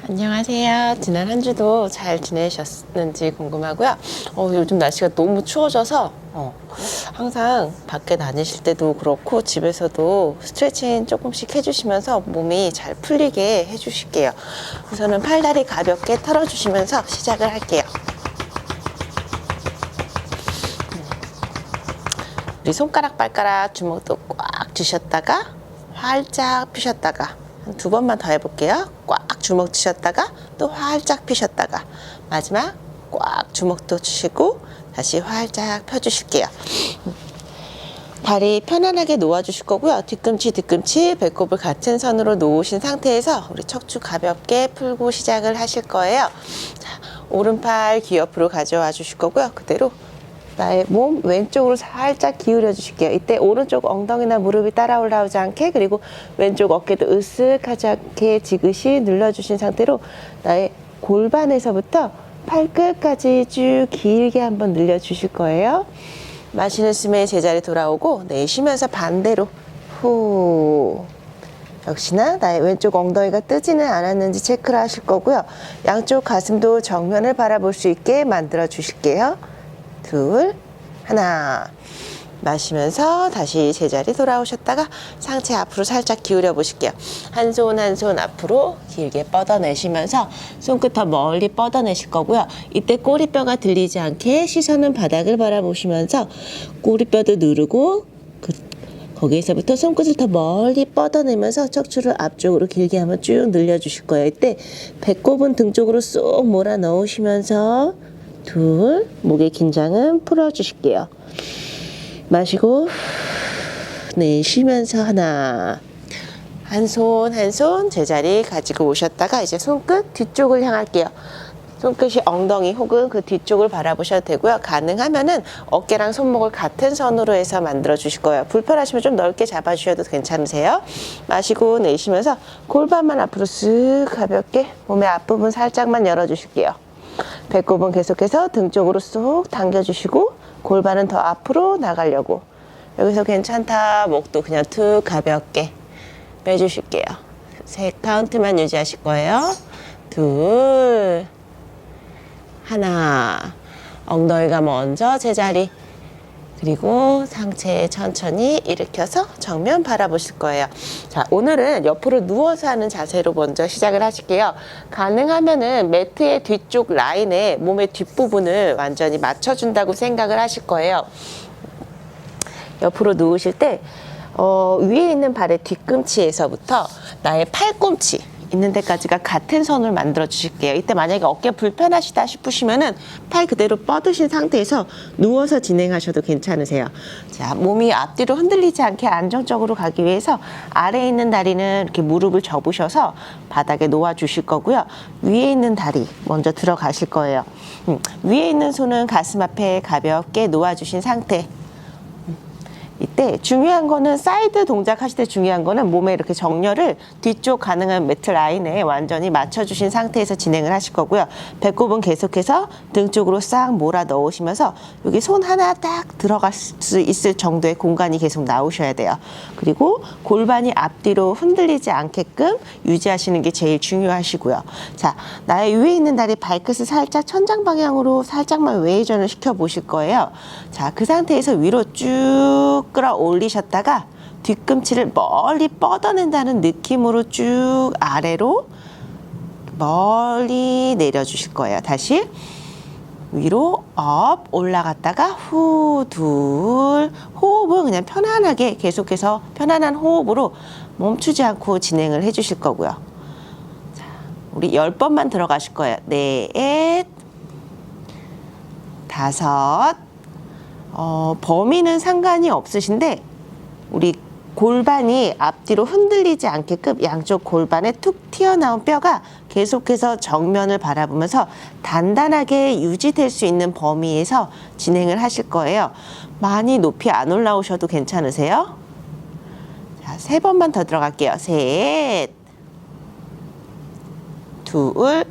안녕하세요. 지난 한 주도 잘 지내셨는지 궁금하고요. 요즘 날씨가 너무 추워져서 항상 밖에 다니실 때도 그렇고 집에서도 스트레칭 조금씩 해주시면서 몸이 잘 풀리게 해주실게요. 우선은 팔다리 가볍게 털어주시면서 시작을 할게요. 우리 손가락, 발가락, 주먹도 꽉 쥐셨다가 활짝 펴셨다가 한 2번만 더 해볼게요. 꽉 주먹 쥐셨다가 또 활짝 펴셨다가 마지막 꽉 주먹도 쥐시고 다시 활짝 펴주실게요. 다리 편안하게 놓아주실 거고요. 뒤꿈치, 배꼽을 같은 선으로 놓으신 상태에서 우리 척추 가볍게 풀고 시작을 하실 거예요. 자, 오른팔 귀 옆으로 가져와 주실 거고요. 그대로 나의 몸 왼쪽으로 살짝 기울여 주실게요. 이때 오른쪽 엉덩이나 무릎이 따라 올라오지 않게, 그리고 왼쪽 어깨도 으쓱하지 않게 지그시 눌러주신 상태로 나의 골반에서부터 팔끝까지 쭉 길게 한번 늘려 주실 거예요. 마시는 숨에 제자리 돌아오고 내쉬면서 반대로 후. 역시나 나의 왼쪽 엉덩이가 뜨지는 않았는지 체크를 하실 거고요. 양쪽 가슴도 정면을 바라볼 수 있게 만들어 주실게요. 둘, 하나. 마시면서 다시 제자리 돌아오셨다가 상체 앞으로 살짝 기울여 보실게요. 한 손 한 손 앞으로 길게 뻗어내시면서 손끝 더 멀리 뻗어내실 거고요. 이때 꼬리뼈가 들리지 않게 시선은 바닥을 바라보시면서 꼬리뼈도 누르고 거기에서부터 손끝을 더 멀리 뻗어내면서 척추를 앞쪽으로 길게 한번 쭉 늘려주실 거예요. 이때 배꼽은 등 쪽으로 쏙 몰아 넣으시면서 둘, 목의 긴장은 풀어주실게요. 마시고 내쉬면서 하나. 한 손 한 손 제자리 가지고 오셨다가 이제 손끝 뒤쪽을 향할게요. 손끝이 엉덩이 혹은 그 뒤쪽을 바라보셔도 되고요. 가능하면은 어깨랑 손목을 같은 선으로 해서 만들어 주실 거예요. 불편하시면 좀 넓게 잡아주셔도 괜찮으세요. 마시고 내쉬면서 골반만 앞으로 쓱 가볍게 몸의 앞부분 살짝만 열어주실게요. 배꼽은 계속해서 등 쪽으로 쏙 당겨주시고 골반은 더 앞으로 나가려고. 여기서 괜찮다. 목도 그냥 툭 가볍게 빼주실게요. 3카운트만 유지하실 거예요. 둘, 하나. 엉덩이가 먼저 제자리. 그리고 상체 천천히 일으켜서 정면 바라보실 거예요. 자, 오늘은 옆으로 누워서 하는 자세로 먼저 시작을 하실게요. 가능하면은 매트의 뒤쪽 라인에 몸의 뒷부분을 완전히 맞춰준다고 생각을 하실 거예요. 옆으로 누우실 때 위에 있는 발의 뒤꿈치에서부터 나의 팔꿈치 있는 데까지가 같은 선을 만들어 주실게요. 이때 만약에 어깨 불편하시다 싶으시면은 팔 그대로 뻗으신 상태에서 누워서 진행하셔도 괜찮으세요. 자, 몸이 앞뒤로 흔들리지 않게 안정적으로 가기 위해서 아래에 있는 다리는 이렇게 무릎을 접으셔서 바닥에 놓아 주실 거고요. 위에 있는 다리 먼저 들어가실 거예요. 위에 있는 손은 가슴 앞에 가볍게 놓아 주신 상태. 이때 중요한 거는 사이드 동작 하실 때 중요한 거는 몸에 이렇게 정렬을 뒤쪽 가능한 매트 라인에 완전히 맞춰주신 상태에서 진행을 하실 거고요. 배꼽은 계속해서 등 쪽으로 싹 몰아 넣으시면서 여기 손 하나 딱 들어갈 수 있을 정도의 공간이 계속 나오셔야 돼요. 그리고 골반이 앞뒤로 흔들리지 않게끔 유지하시는 게 제일 중요하시고요. 자, 나의 위에 있는 다리 발끝을 살짝 천장 방향으로 살짝만 웨이전을 시켜 보실 거예요. 자, 그 상태에서 위로 쭉 끌어올리셨다가 뒤꿈치를 멀리 뻗어낸다는 느낌으로 쭉 아래로 멀리 내려주실 거예요. 다시 위로 업 올라갔다가 후 둘. 호흡은 그냥 편안하게 계속해서 편안한 호흡으로 멈추지 않고 진행을 해주실 거고요. 자, 우리 10번만 들어가실 거예요. 넷, 다섯. 범위는 상관이 없으신데 우리 골반이 앞뒤로 흔들리지 않게끔 양쪽 골반에 툭 튀어나온 뼈가 계속해서 정면을 바라보면서 단단하게 유지될 수 있는 범위에서 진행을 하실 거예요. 많이 높이 안 올라오셔도 괜찮으세요? 자, 3번만 더 들어갈게요. 셋, 둘,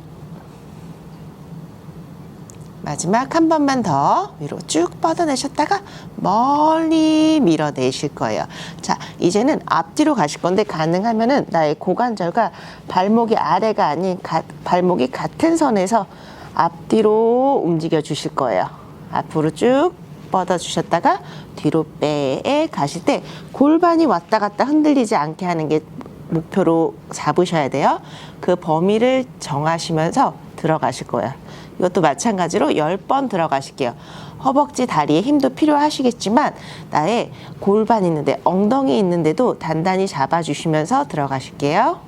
마지막 한 번만 더 위로 쭉 뻗어내셨다가 멀리 밀어내실 거예요. 자, 이제는 앞뒤로 가실 건데 가능하면은 나의 고관절과 발목이 아래가 아닌 발목이 같은 선에서 앞뒤로 움직여 주실 거예요. 앞으로 쭉 뻗어 주셨다가 뒤로 빼 가실 때 골반이 왔다 갔다 흔들리지 않게 하는 게 목표로 잡으셔야 돼요. 그 범위를 정하시면서 들어가실 거예요. 이것도 마찬가지로 10번 들어가실게요. 허벅지, 다리에 힘도 필요하시겠지만 나의 골반 있는데, 엉덩이 있는데도 단단히 잡아주시면서 들어가실게요.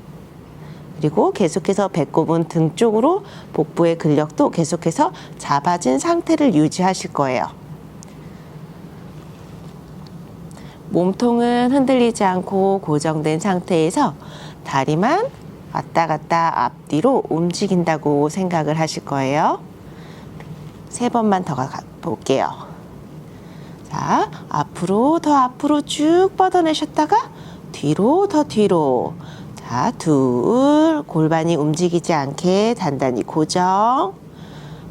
그리고 계속해서 배꼽은 등 쪽으로, 복부의 근력도 계속해서 잡아진 상태를 유지하실 거예요. 몸통은 흔들리지 않고 고정된 상태에서 다리만 왔다 갔다 앞뒤로 움직인다고 생각을 하실 거예요. 3번만 더 가볼게요. 자, 앞으로 더 앞으로 쭉 뻗어내셨다가 뒤로 더 뒤로. 자, 둘, 골반이 움직이지 않게 단단히 고정.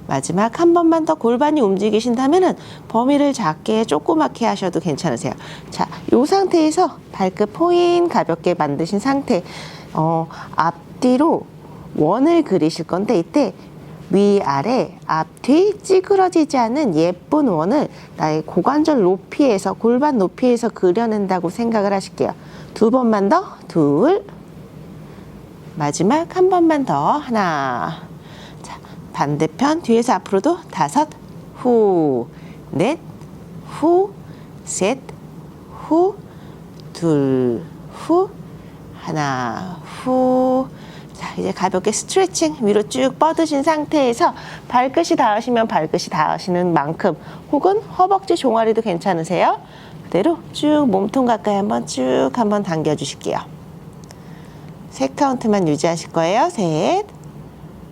마지막 한 번만 더 골반이 움직이신다면은 범위를 작게 조그맣게 하셔도 괜찮으세요. 자, 이 상태에서 발끝 포인 가볍게 만드신 상태. 앞뒤로 원을 그리실 건데 이때 위아래 앞뒤 찌그러지지 않은 예쁜 원을 나의 고관절 높이에서, 골반 높이에서 그려낸다고 생각을 하실게요. 2번만 더, 둘. 마지막 한 번만 더, 하나. 자, 반대편 뒤에서 앞으로도 5, 후, 넷, 후, 셋, 후, 둘, 후, 하나, 후. 자, 이제 가볍게 스트레칭 위로 쭉 뻗으신 상태에서 발끝이 닿으시면 발끝이 닿으시는 만큼, 혹은 허벅지 종아리도 괜찮으세요. 그대로 쭉 몸통 가까이 쭉 한번 당겨 주실게요. 3카운트만 유지하실 거예요. 셋.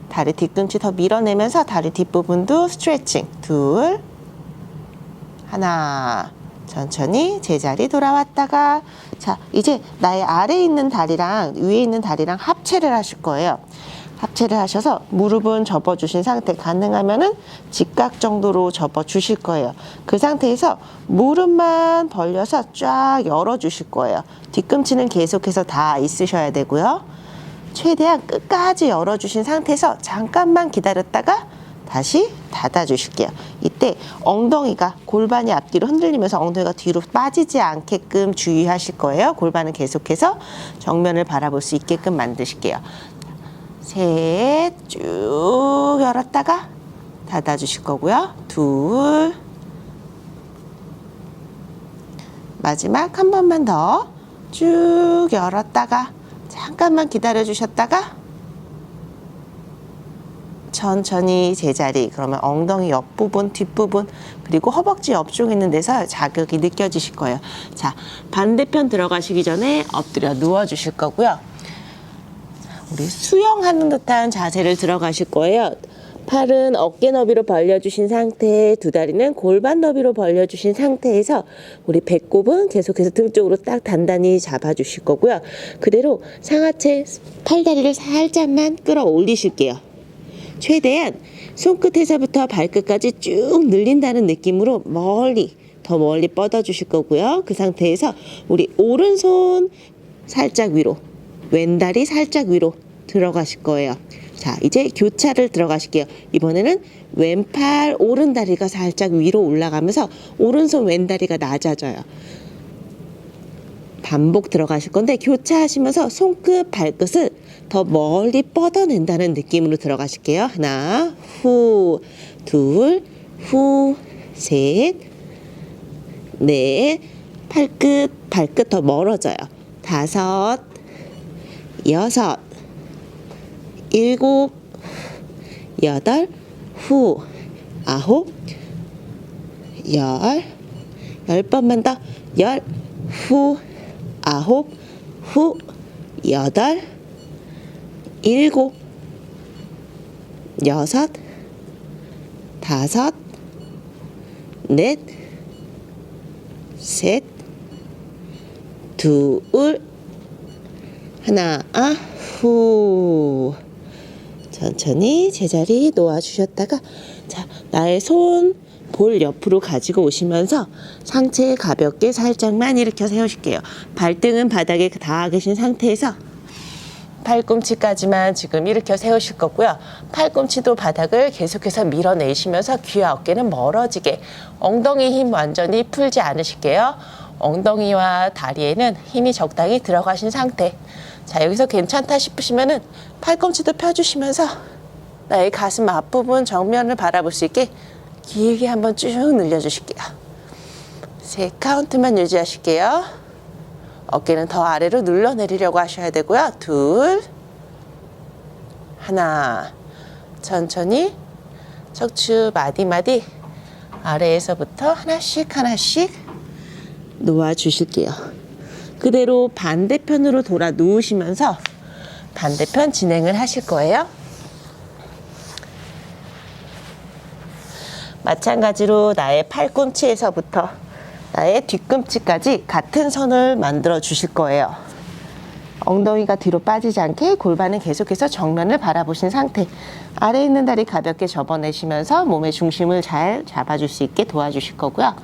다리 뒤꿈치 더 밀어내면서 다리 뒷부분도 스트레칭. 둘. 하나. 천천히 제자리 돌아왔다가, 자, 이제 나의 아래에 있는 다리랑 위에 있는 다리랑 합체를 하실 거예요. 합체를 하셔서 무릎은 접어주신 상태, 가능하면은 직각 정도로 접어주실 거예요. 그 상태에서 무릎만 벌려서 쫙 열어주실 거예요. 뒤꿈치는 계속해서 다 있으셔야 되고요. 최대한 끝까지 열어주신 상태에서 잠깐만 기다렸다가 다시 닫아주실게요. 이때 엉덩이가, 골반이 앞뒤로 흔들리면서 엉덩이가 뒤로 빠지지 않게끔 주의하실 거예요. 골반은 계속해서 정면을 바라볼 수 있게끔 만드실게요. 셋, 쭉 열었다가 닫아주실 거고요. 둘. 마지막 한 번만 더 쭉 열었다가 잠깐만 기다려 주셨다가 천천히 제자리. 그러면 엉덩이 옆부분, 뒷부분, 그리고 허벅지 옆쪽 있는 데서 자극이 느껴지실 거예요. 자, 반대편 들어가시기 전에 엎드려 누워 주실 거고요. 우리 수영하는 듯한 자세를 들어가실 거예요. 팔은 어깨 너비로 벌려주신 상태, 두 다리는 골반 너비로 벌려주신 상태에서 우리 배꼽은 계속해서 등 쪽으로 딱 단단히 잡아주실 거고요. 그대로 상하체 팔다리를 살짝만 끌어올리실게요. 최대한 손끝에서부터 발끝까지 쭉 늘린다는 느낌으로 더 멀리 뻗어주실 거고요. 그 상태에서 우리 오른손 살짝 위로, 왼다리 살짝 위로 들어가실 거예요. 자, 이제 교차를 들어가실게요. 이번에는 왼팔, 오른다리가 살짝 위로 올라가면서 오른손, 왼다리가 낮아져요. 반복 들어가실 건데 교차하시면서 손끝, 발끝을 더 멀리 뻗어낸다는 느낌으로 들어가실게요. 하나, 후, 둘, 후, 셋, 넷, 발끝 더 멀어져요. 5, 6, 7, 8, 후, 9, 10, 10번만 더, 10, 후, 9, 후, 8, 7, 6, 5, 4, 셋, 둘, 하나, 후. 천천히 제자리 놓아주셨다가, 자, 나의 손, 볼 옆으로 가지고 오시면서 상체 가볍게 살짝만 일으켜 세우실게요. 발등은 바닥에 닿아 계신 상태에서 팔꿈치까지만 지금 일으켜 세우실 거고요. 팔꿈치도 바닥을 계속해서 밀어내시면서 귀와 어깨는 멀어지게, 엉덩이 힘 완전히 풀지 않으실게요. 엉덩이와 다리에는 힘이 적당히 들어가신 상태. 자, 여기서 괜찮다 싶으시면은 팔꿈치도 펴주시면서 나의 가슴 앞부분 정면을 바라볼 수 있게 길게 한번 쭉 늘려주실게요. 3 카운트만 유지하실게요. 어깨는 더 아래로 눌러내리려고 하셔야 되고요. 2, 1. 천천히 척추 마디마디 아래에서부터 하나씩 하나씩 놓아주실게요. 그대로 반대편으로 돌아 누우시면서 반대편 진행을 하실 거예요. 마찬가지로 나의 팔꿈치에서부터 나의 뒤꿈치까지 같은 선을 만들어 주실 거예요. 엉덩이가 뒤로 빠지지 않게 골반은 계속해서 정면을 바라보신 상태. 아래에 있는 다리 가볍게 접어내시면서 몸의 중심을 잘 잡아줄 수 있게 도와주실 거고요.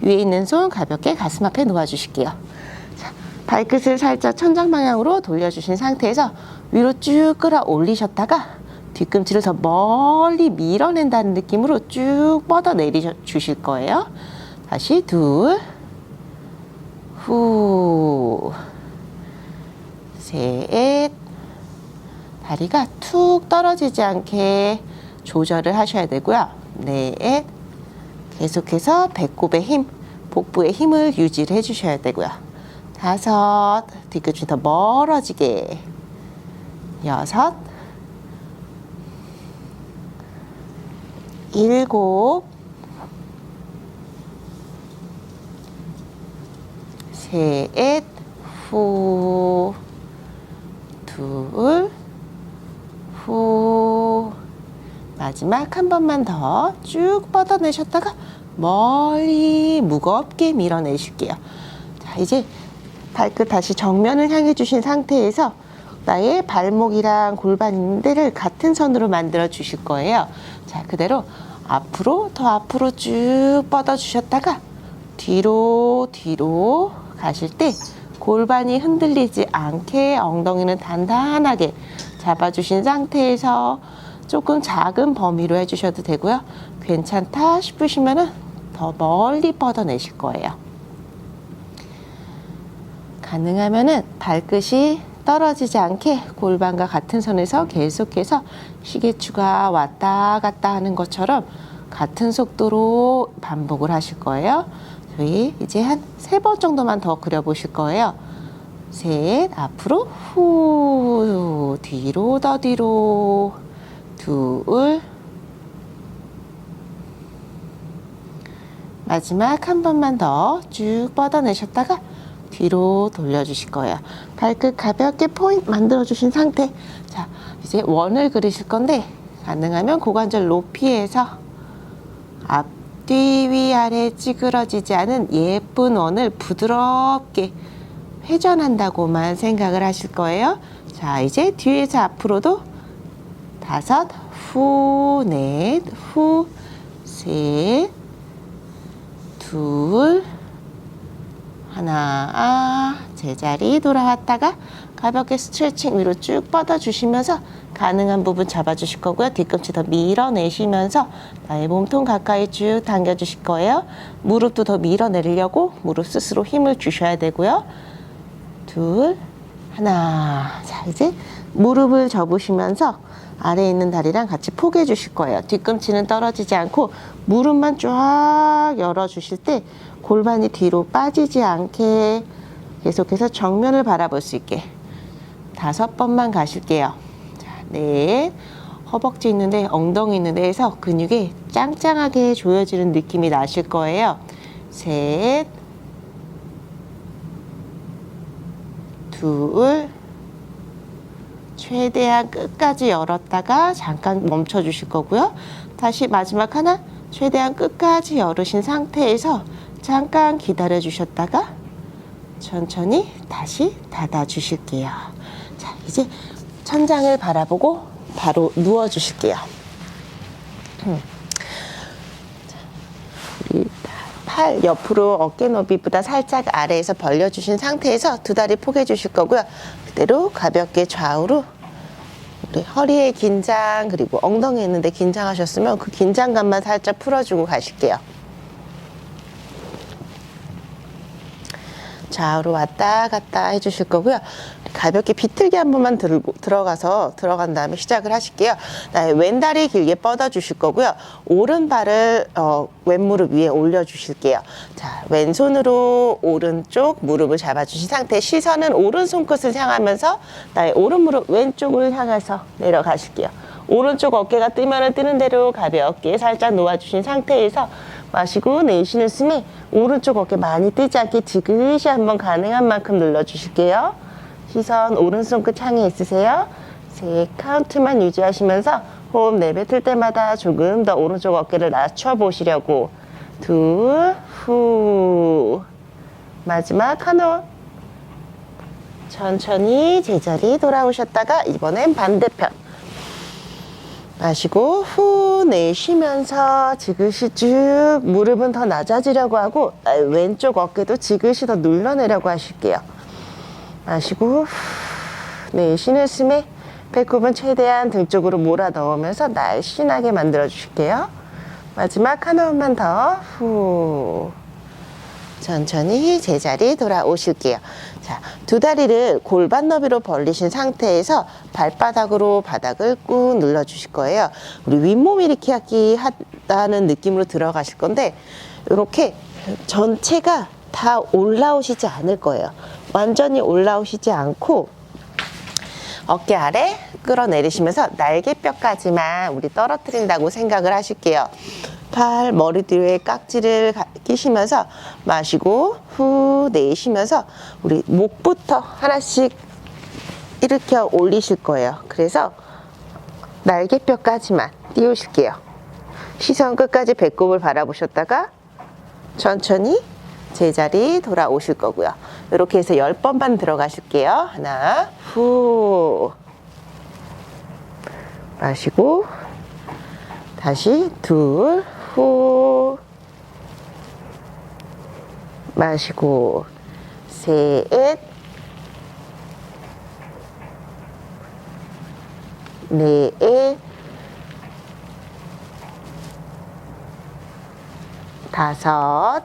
위에 있는 손 가볍게 가슴 앞에 놓아주실게요. 자, 발끝을 살짝 천장 방향으로 돌려주신 상태에서 위로 쭉 끌어올리셨다가 뒤꿈치를 더 멀리 밀어낸다는 느낌으로 쭉 뻗어내리 주실 거예요. 다시 2, 후, 3, 다리가 툭 떨어지지 않게 조절을 하셔야 되고요. 4, 계속해서 배꼽의 힘, 복부의 힘을 유지를 해주셔야 되고요. 5, 뒤꿈치 더 멀어지게. 6, 7, 3, 후, 2, 후. 마지막 한 번만 더 쭉 뻗어내셨다가 멀리 무겁게 밀어내실게요. 자, 이제 발끝 다시 정면을 향해 주신 상태에서 나의 발목이랑 골반 있는 데를 같은 선으로 만들어 주실 거예요. 자, 그대로 앞으로 더 앞으로 쭉 뻗어 주셨다가 뒤로 가실 때 골반이 흔들리지 않게 엉덩이는 단단하게 잡아주신 상태에서 조금 작은 범위로 해주셔도 되고요. 괜찮다 싶으시면은 더 멀리 뻗어내실 거예요. 가능하면은 발끝이 떨어지지 않게 골반과 같은 선에서 계속해서 시계추가 왔다 갔다 하는 것처럼 같은 속도로 반복을 하실 거예요. 저희 이제 한 3번 정도만 더 그려보실 거예요. 3, 앞으로 후, 뒤로 더 뒤로, 2, 마지막 한 번만 더 쭉 뻗어내셨다가 뒤로 돌려주실 거예요. 발끝 가볍게 포인트 만들어주신 상태. 자, 이제 원을 그리실 건데 가능하면 고관절 높이에서 앞뒤 위아래 찌그러지지 않은 예쁜 원을 부드럽게 회전한다고만 생각을 하실 거예요. 자, 이제 뒤에서 앞으로도 5, 후, 4, 후, 3, 2, 1, 제자리 돌아왔다가 가볍게 스트레칭 위로 쭉 뻗어주시면서 가능한 부분 잡아주실 거고요. 뒤꿈치 더 밀어내시면서 나의 몸통 가까이 쭉 당겨주실 거예요. 무릎도 더 밀어내리려고 무릎 스스로 힘을 주셔야 되고요. 2, 1. 자, 이제 무릎을 접으시면서 아래에 있는 다리랑 같이 포개해 주실 거예요. 뒤꿈치는 떨어지지 않고 무릎만 쫙 열어주실 때 골반이 뒤로 빠지지 않게 계속해서 정면을 바라볼 수 있게 5번만 가실게요. 자, 4, 허벅지 있는데 엉덩이 있는 데에서 근육이 짱짱하게 조여지는 느낌이 나실 거예요. 3, 2, 최대한 끝까지 열었다가 잠깐 멈춰 주실 거고요. 다시 마지막 하나, 최대한 끝까지 열으신 상태에서 잠깐 기다려 주셨다가 천천히 다시 닫아 주실게요. 자, 이제 천장을 바라보고 바로 누워 주실게요. 팔 옆으로 어깨 너비보다 살짝 아래에서 벌려주신 상태에서 두 다리 포개해 주실 거고요. 그대로 가볍게 좌우로 우리 허리에 긴장 그리고 엉덩이에 있는데 긴장하셨으면 그 긴장감만 살짝 풀어주고 가실게요. 좌우로 왔다 갔다 해주실 거고요. 가볍게 비틀기 한 번만 들어간 다음에 시작을 하실게요. 왼다리 길게 뻗어 주실 거고요. 오른발을 왼무릎 위에 올려 주실게요. 자, 왼손으로 오른쪽 무릎을 잡아 주신 상태, 시선은 오른 손끝을 향하면서 나의 오른 무릎 왼쪽을 향해서 내려가실게요. 오른쪽 어깨가 뜨면은 뜨는 대로 가볍게 살짝 놓아 주신 상태에서 마시고 내쉬는 숨에 오른쪽 어깨 많이 뜨지 않게 지그시 한번 가능한 만큼 눌러 주실게요. 시선 오른손끝 향해 있으세요. 3 카운트만 유지하시면서 호흡 내뱉을 때마다 조금 더 오른쪽 어깨를 낮춰 보시려고. 2, 후. 마지막 한 호흡. 천천히 제자리 돌아오셨다가 이번엔 반대편. 마시고 후 내쉬면서 지그시 쭉 무릎은 더 낮아지려고 하고 왼쪽 어깨도 지그시 더 눌러내려고 하실게요. 마시고 후 내쉬는 숨에 배꼽은 최대한 등 쪽으로 몰아 넣으면서 날씬하게 만들어 주실게요. 마지막 한 호흡만 더. 후. 천천히 제자리 돌아오실게요. 자, 두 다리를 골반 너비로 벌리신 상태에서 발바닥으로 바닥을 꾹 눌러 주실 거예요. 우리 윗몸 일으키 하기 하다는 느낌으로 들어가실 건데 이렇게 전체가 다 올라오시지 않을 거예요. 완전히 올라오시지 않고 어깨 아래 끌어내리시면서 날개뼈까지만 우리 떨어뜨린다고 생각을 하실게요. 팔 머리 뒤에 깍지를 끼시면서 마시고 후 내쉬면서 우리 목부터 하나씩 일으켜 올리실 거예요. 그래서 날개뼈까지만 띄우실게요. 시선 끝까지 배꼽을 바라보셨다가 천천히 제자리 돌아오실 거고요. 이렇게 해서 10번만 들어가실게요. 하나, 후 마시고 다시 둘, 후 마시고 셋, 넷, 다섯.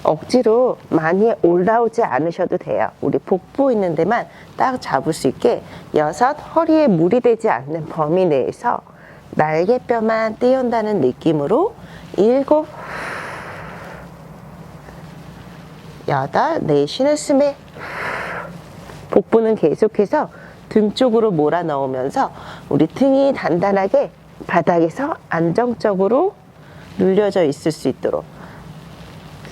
억지로 많이 올라오지 않으셔도 돼요. 우리 복부 있는 데만 딱 잡을 수 있게 6, 허리에 무리 되지 않는 범위 내에서 날개뼈만 띄운다는 느낌으로 7, 8, 내쉬는 숨에 복부는 계속해서 등 쪽으로 몰아 넣으면서 우리 등이 단단하게 바닥에서 안정적으로 눌려져 있을 수 있도록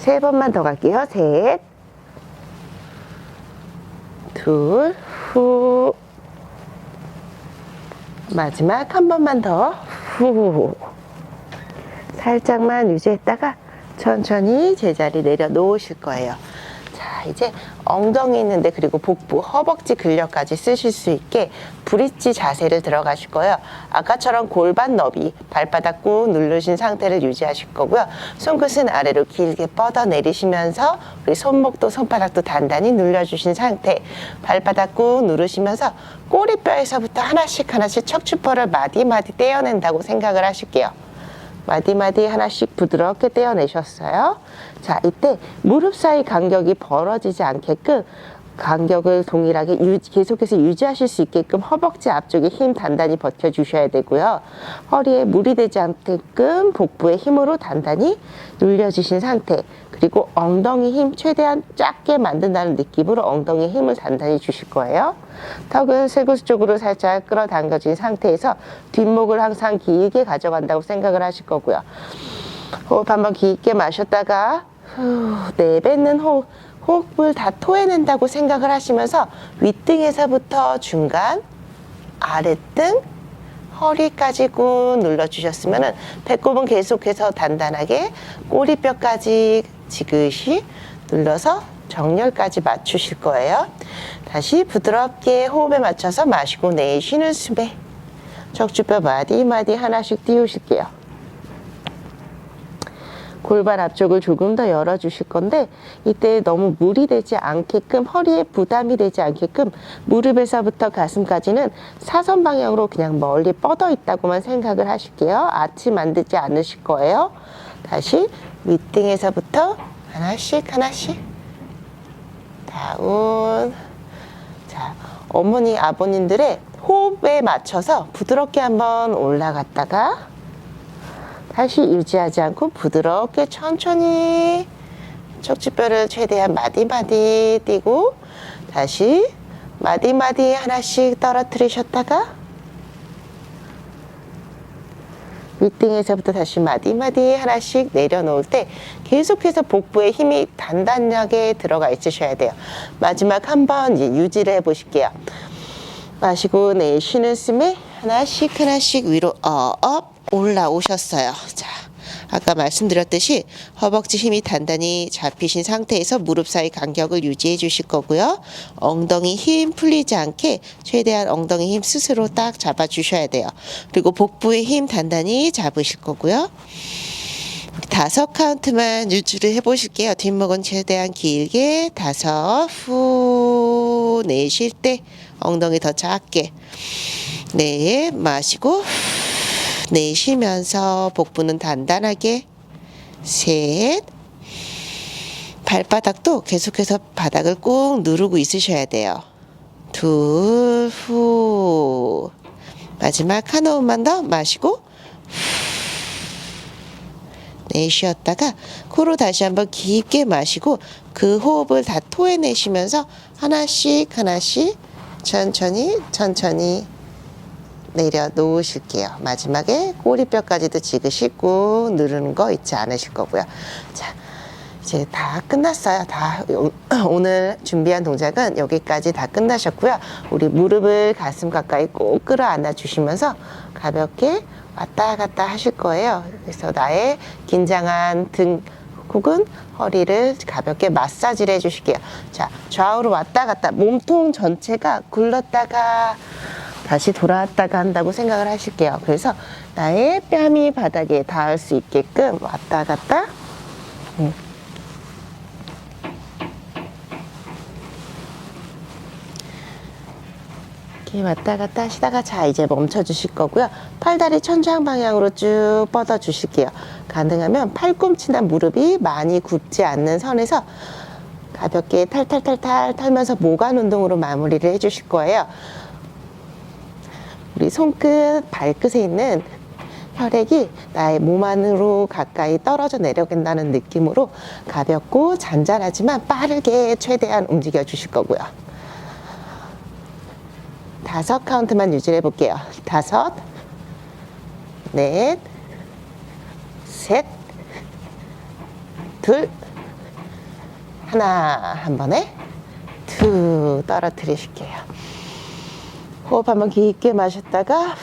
3번만 더 갈게요. 셋, 둘, 후. 마지막 한 번만 더. 후. 살짝만 유지했다가 천천히 제자리 내려놓으실 거예요. 자, 이제 엉덩이 있는데 그리고 복부, 허벅지 근력까지 쓰실 수 있게 브릿지 자세를 들어가실 거예요. 아까처럼 골반 너비, 발바닥 꾹 누르신 상태를 유지하실 거고요. 손끝은 아래로 길게 뻗어 내리시면서 우리 손목도 손바닥도 단단히 눌러주신 상태. 발바닥 꾹 누르시면서 꼬리뼈에서부터 하나씩 척추뼈를 마디마디 떼어낸다고 생각을 하실게요. 마디마디 하나씩 부드럽게 떼어내셨어요. 자, 이때 무릎 사이 간격이 벌어지지 않게끔 간격을 동일하게 계속해서 유지하실 수 있게끔 허벅지 앞쪽에 힘 단단히 버텨주셔야 되고요. 허리에 무리 되지 않게끔 복부의 힘으로 단단히 눌려주신 상태. 그리고 엉덩이 힘 최대한 작게 만든다는 느낌으로 엉덩이 힘을 단단히 주실 거예요. 턱은 쇄골 쪽으로 살짝 끌어당겨진 상태에서 뒷목을 항상 길게 가져간다고 생각을 하실 거고요. 호흡 한번 깊게 마셨다가 내뱉는 호흡을 다 토해낸다고 생각을 하시면서 윗등에서부터 중간, 아랫등, 허리까지 꾹 눌러주셨으면 배꼽은 계속해서 단단하게 꼬리뼈까지 지그시 눌러서 정렬까지 맞추실 거예요. 다시 부드럽게 호흡에 맞춰서 마시고 내쉬는 숨에 척추뼈 마디마디 하나씩 띄우실게요. 골반 앞쪽을 조금 더 열어주실 건데 이때 너무 무리 되지 않게끔 허리에 부담이 되지 않게끔 무릎에서부터 가슴까지는 사선 방향으로 그냥 멀리 뻗어 있다고만 생각을 하실게요. 아치 만들지 않으실 거예요. 다시 윗등에서부터 하나씩 하나씩 다운. 자, 어머니 아버님들의 호흡에 맞춰서 부드럽게 한번 올라갔다가 다시 유지하지 않고 부드럽게 천천히 척추뼈를 최대한 마디마디 띄고 다시 마디마디 하나씩 떨어뜨리셨다가 윗등에서부터 다시 마디마디 하나씩 내려놓을 때 계속해서 복부에 힘이 단단하게 들어가 있으셔야 돼요. 마지막 한번 유지를 해보실게요. 마시고 내쉬는 숨에 하나씩 하나씩 위로 업 올라오셨어요. 자, 아까 말씀드렸듯이 허벅지 힘이 단단히 잡히신 상태에서 무릎 사이 간격을 유지해 주실 거고요. 엉덩이 힘 풀리지 않게 최대한 엉덩이 힘 스스로 딱 잡아 주셔야 돼요. 그리고 복부의 힘 단단히 잡으실 거고요. 5카운트만 유지를 해보실게요. 뒷목은 최대한 길게 5, 후 내쉴 때 엉덩이 더 작게 네, 마시고 내쉬면서 복부는 단단하게 셋, 발바닥도 계속해서 바닥을 꾹 누르고 있으셔야 돼요. 둘, 후 마지막 한 호흡만 더 마시고 내쉬었다가 코로 다시 한번 깊게 마시고 그 호흡을 다 토해내시면서 하나씩 하나씩 천천히 천천히 내려놓으실게요. 마지막에 꼬리뼈까지도 지그시 꾹 누르는 거 잊지 않으실 거고요. 자, 이제 다 끝났어요. 다 오늘 준비한 동작은 여기까지 다 끝나셨고요. 우리 무릎을 가슴 가까이 꼭 끌어안아 주시면서 가볍게 왔다 갔다 하실 거예요. 그래서 나의 긴장한 등 혹은 허리를 가볍게 마사지를 해주실게요. 자, 좌우로 왔다 갔다 몸통 전체가 굴렀다가 다시 돌아왔다가 한다고 생각을 하실게요. 그래서 나의 뺨이 바닥에 닿을 수 있게끔 왔다 갔다 이렇게 왔다 갔다 하시다가 자 이제 멈춰 주실 거고요. 팔다리 천장 방향으로 쭉 뻗어 주실게요. 가능하면 팔꿈치나 무릎이 많이 굽지 않는 선에서 가볍게 탈탈탈탈 털면서 모관 운동으로 마무리를 해 주실 거예요. 우리 손끝, 발끝에 있는 혈액이 나의 몸 안으로 가까이 떨어져 내려간다는 느낌으로 가볍고 잔잔하지만 빠르게 최대한 움직여 주실 거고요. 5카운트만 유지해 볼게요. 5, 넷, 셋, 둘, 하나, 한 번에 툭 떨어뜨리실게요. 호흡 한번 깊게 마셨다가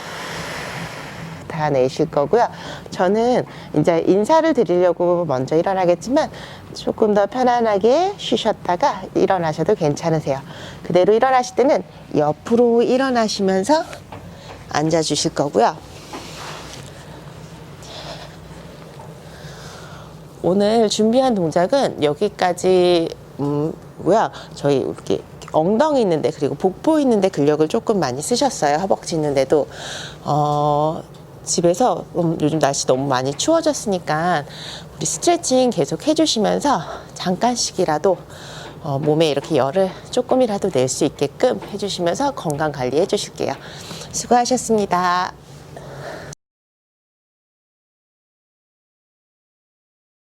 다 내쉴 거고요. 저는 이제 인사를 드리려고 먼저 일어나겠지만 조금 더 편안하게 쉬셨다가 일어나셔도 괜찮으세요. 그대로 일어나실 때는 옆으로 일어나시면서 앉아 주실 거고요. 오늘 준비한 동작은 여기까지 고요. 저희 이렇게 엉덩이 있는데 그리고 복부 있는데 근력을 조금 많이 쓰셨어요. 허벅지 있는데도 집에서 요즘 날씨 너무 많이 추워졌으니까 우리 스트레칭 계속 해주시면서 잠깐씩이라도 몸에 이렇게 열을 조금이라도 낼 수 있게끔 해주시면서 건강 관리해 주실게요. 수고하셨습니다.